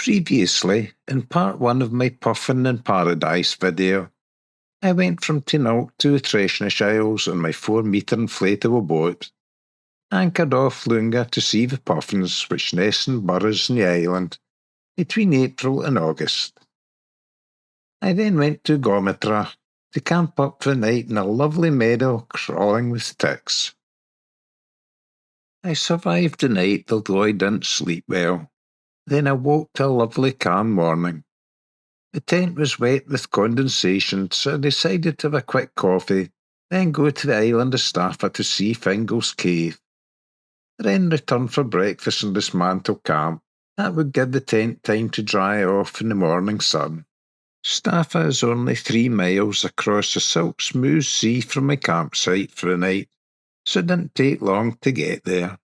Previously, in part 1 of my Puffin in Paradise video, I went from Tinalt to the Treshnish Isles on my 4-metre inflatable boat, anchored off Lunga to see the puffins which nest in burrows in the island between April and August. I then went to Gometra to camp up for the night in a lovely meadow crawling with ticks. I survived the night although I didn't sleep well. Then I woke to a lovely calm morning. The tent was wet with condensation, so I decided to have a quick coffee, then go to the island of Staffa to see Fingal's cave. Then return for breakfast and dismantle camp. That would give the tent time to dry off in the morning sun. Staffa is only 3 miles across the silk smooth sea from my campsite for the night, so it didn't take long to get there.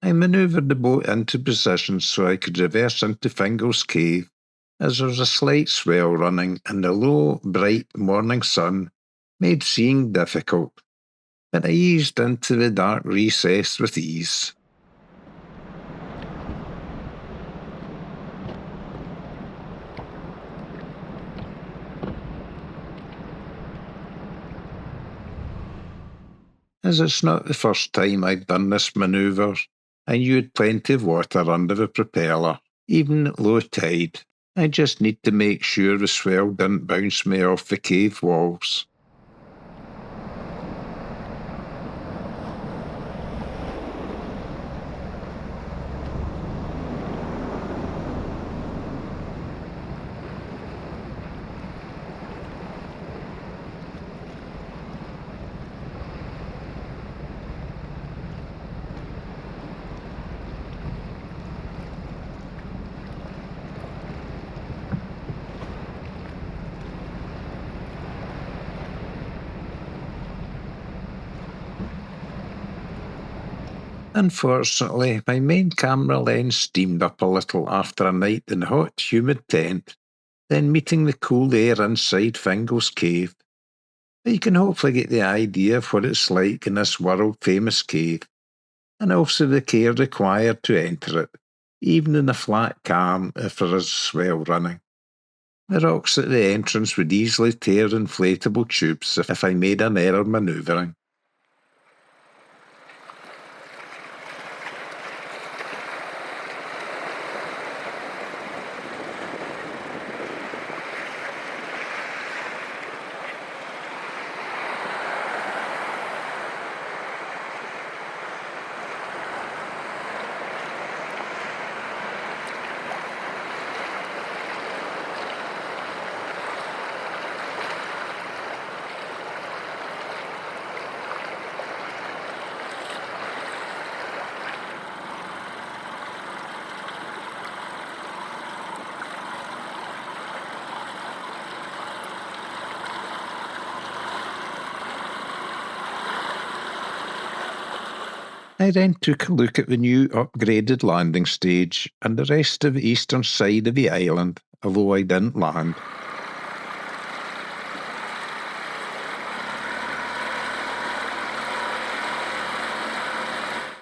I manoeuvred the boat into position so I could reverse into Fingal's cave, as there was a slight swell running and the low, bright morning sun made seeing difficult, but I eased into the dark recess with ease. As it's not the first time I've done this manoeuvre, I knew had plenty of water under the propeller, even at low tide. I just need to make sure the swell didn't bounce me off the cave walls. Unfortunately, my main camera lens steamed up a little after a night in the hot, humid tent, then meeting the cool air inside Fingal's cave. But you can hopefully get the idea of what it's like in this world-famous cave, and also the care required to enter it, even in a flat calm if there is swell running. The rocks at the entrance would easily tear inflatable tubes if I made an error manoeuvring. I then took a look at the new upgraded landing stage and the rest of the eastern side of the island, although I didn't land.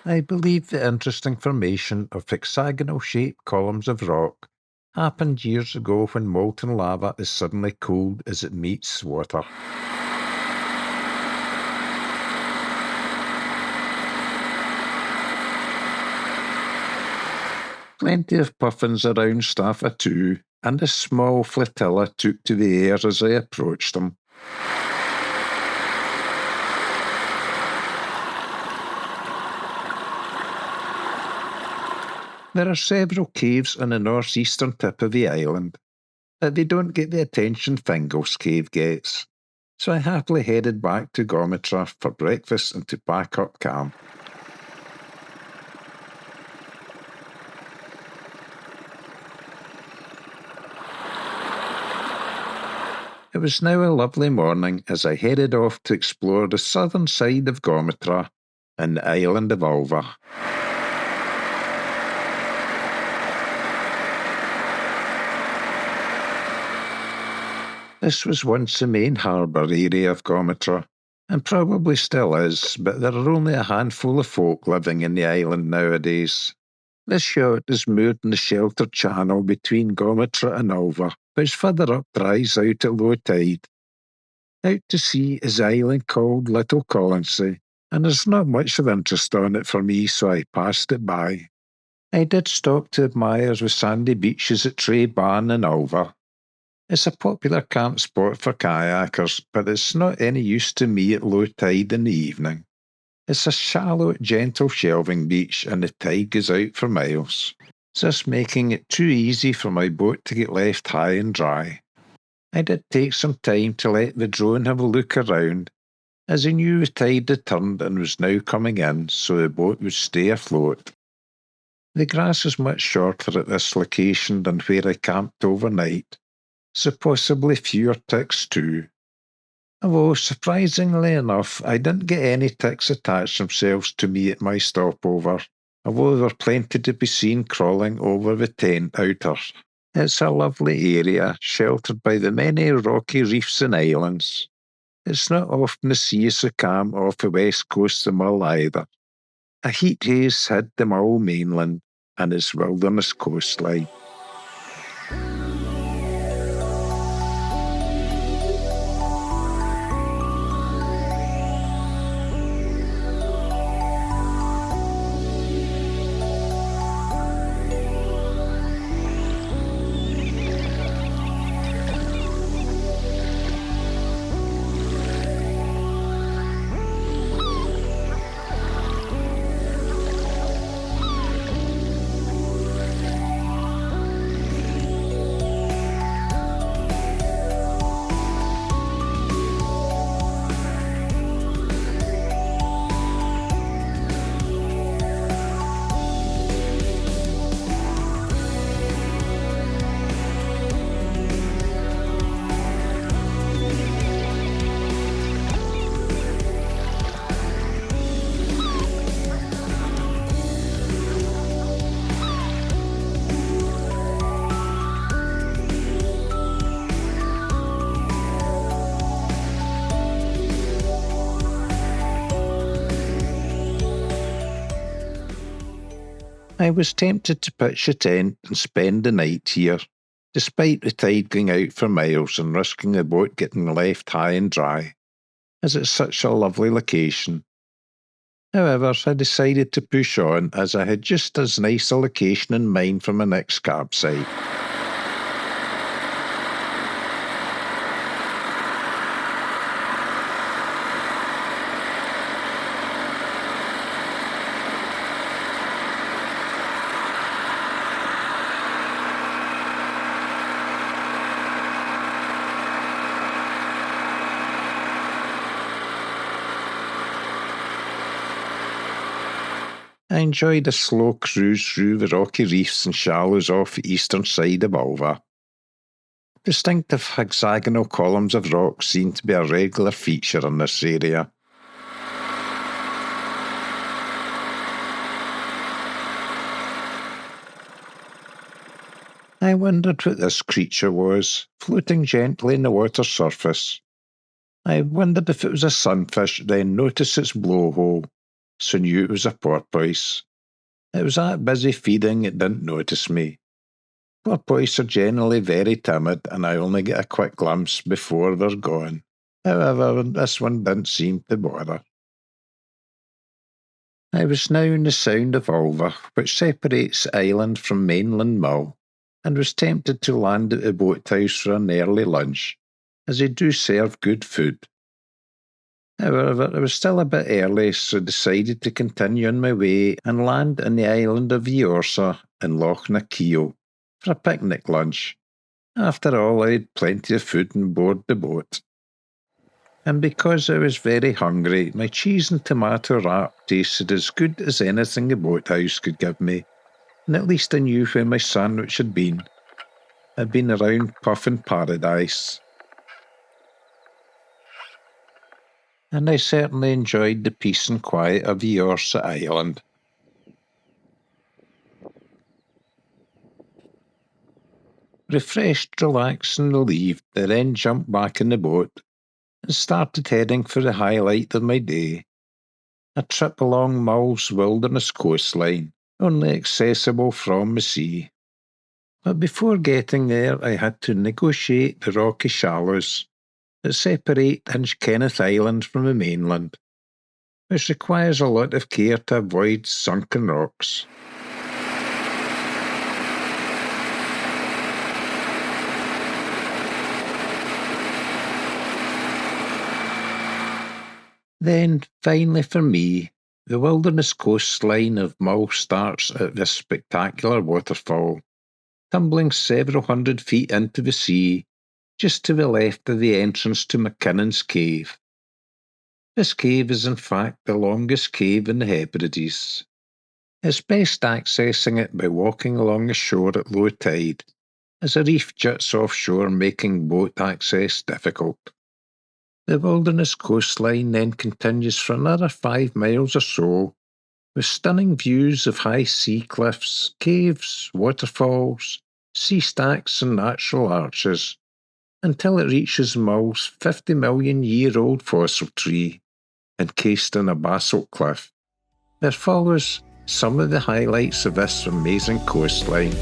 I believe the interesting formation of hexagonal-shaped columns of rock happened years ago when molten lava is suddenly cooled as it meets water. Plenty of puffins around Staffa too, and a small flotilla took to the air as I approached them. There are several caves on the northeastern tip of the island, but they don't get the attention Fingal's cave gets, so I happily headed back to Gometra for breakfast and to pack up camp. It was now a lovely morning as I headed off to explore the southern side of Gometra and the island of Ulva. This was once the main harbour area of Gometra, and probably still is, but there are only a handful of folk living in the island nowadays. This yacht is moored in the sheltered channel between Gometra and Ulva, which further up dries out at low tide. Out to sea is an island called Little Colonsay, and there's not much of interest on it for me, so I passed it by. I did stop to admire the sandy beaches at Barn and Ulva. It's a popular camp spot for kayakers, but it's not any use to me at low tide in the evening. It's a shallow, gentle shelving beach, and the tide goes out for miles, thus making it too easy for my boat to get left high and dry. I did take some time to let the drone have a look around, as I knew the tide had turned and was now coming in, so the boat would stay afloat. The grass is much shorter at this location than where I camped overnight, so possibly fewer ticks too. Although, surprisingly enough, I didn't get any ticks attach themselves to me at my stopover, although there were plenty to be seen crawling over the tent outer. It's a lovely area, sheltered by the many rocky reefs and islands. It's not often the sea is so calm off the west coast of Mull either. A heat haze hid the Mull mainland and its wilderness coastline. I was tempted to pitch a tent and spend the night here, despite the tide going out for miles and risking the boat getting left high and dry, as it's such a lovely location. However, I decided to push on as I had just as nice a location in mind for my next campsite. I enjoyed a slow cruise through the rocky reefs and shallows off the eastern side of Ulva. Distinctive hexagonal columns of rock seem to be a regular feature in this area. I wondered what this creature was, floating gently on the water's surface. I wondered if it was a sunfish, then noticed its blowhole, so knew it was a porpoise. It was that busy feeding it didn't notice me. Porpoise are generally very timid, and I only get a quick glimpse before they're gone. However, this one didn't seem to bother. I was now in the Sound of Ulva, which separates the island from mainland Mull, and was tempted to land at the boathouse for an early lunch, as they do serve good food. However, it was still a bit early, so decided to continue on my way and land in the island of Eorsa in Loch na Keogh for a picnic lunch. After all, I had plenty of food on board the boat. And because I was very hungry, my cheese and tomato wrap tasted as good as anything the boathouse could give me, and at least I knew where my sandwich had been. I'd been around Puffin paradise. And I certainly enjoyed the peace and quiet of Eorsa Island. Refreshed, relaxed and relieved, I then jumped back in the boat and started heading for the highlight of my day, a trip along Mull's wilderness coastline, only accessible from the sea. But before getting there, I had to negotiate the rocky shallows that separate Inchkenneth Island from the mainland, which requires a lot of care to avoid sunken rocks. Then, finally for me, the wilderness coastline of Mull starts at this spectacular waterfall, tumbling several hundred feet into the sea, just to the left of the entrance to McKinnon's Cave. This cave is in fact the longest cave in the Hebrides. It's best accessing it by walking along the shore at low tide, as a reef juts offshore, making boat access difficult. The wilderness coastline then continues for another 5 miles or so, with stunning views of high sea cliffs, caves, waterfalls, sea stacks and natural arches, until it reaches Mull's 50-million-year-old fossil tree, encased in a basalt cliff. There follows some of the highlights of this amazing coastline.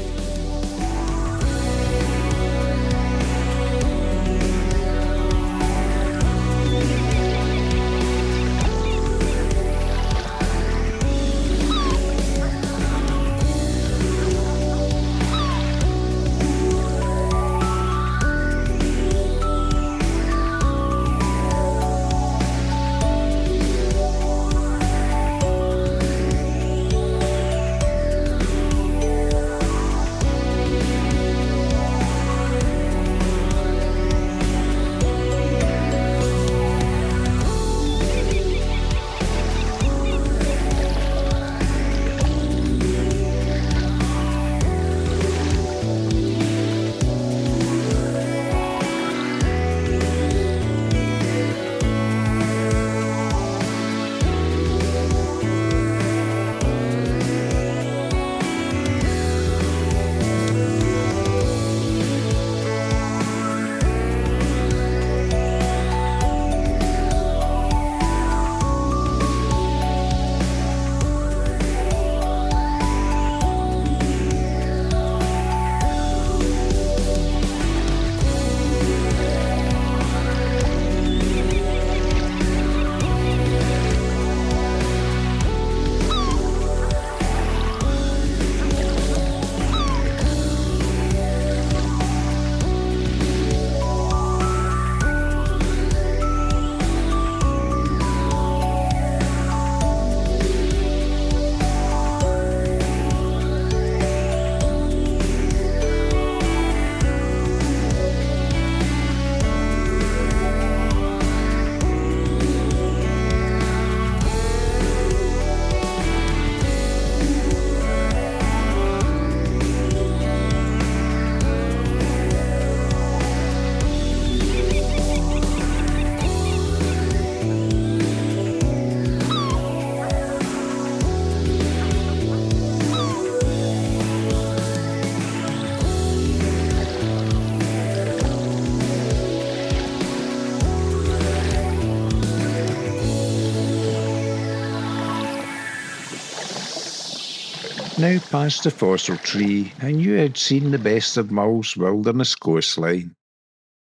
Now past the fossil tree, I knew I'd seen the best of Mull's wilderness coastline,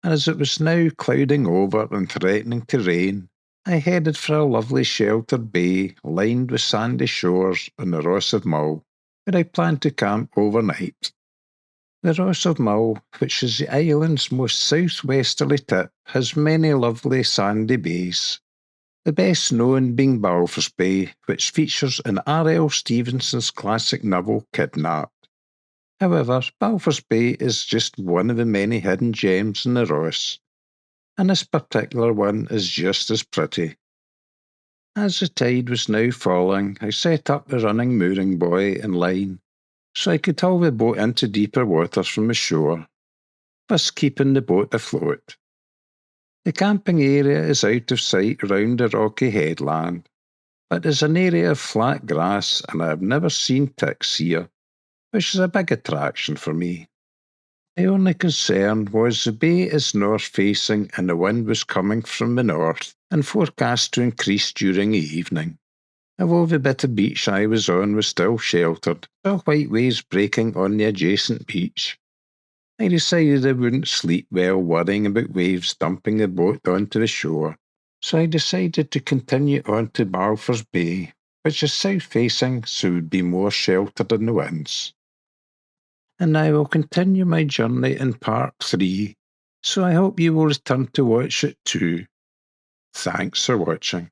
and as it was now clouding over and threatening to rain, I headed for a lovely sheltered bay lined with sandy shores on the Ross of Mull, where I planned to camp overnight. The Ross of Mull, which is the island's most southwesterly tip, has many lovely sandy bays, the best known being Balfour's Bay, which features in R.L. Stevenson's classic novel Kidnapped. However, Balfour's Bay is just one of the many hidden gems in the Ross, and this particular one is just as pretty. As the tide was now falling, I set up the running mooring buoy and line so I could haul the boat into deeper waters from the shore, thus keeping the boat afloat. The camping area is out of sight round the rocky headland, but there's an area of flat grass and I have never seen ticks here, which is a big attraction for me. The only concern was the bay is north-facing and the wind was coming from the north and forecast to increase during the evening. Although the bit of beach I was on was still sheltered, saw white waves breaking on the adjacent beach. I decided I wouldn't sleep well worrying about waves dumping the boat onto the shore, so I decided to continue on to Balfour's Bay, which is south-facing, so would be more sheltered in the winds. And I will continue my journey in part 3, so I hope you will return to watch it too. Thanks for watching.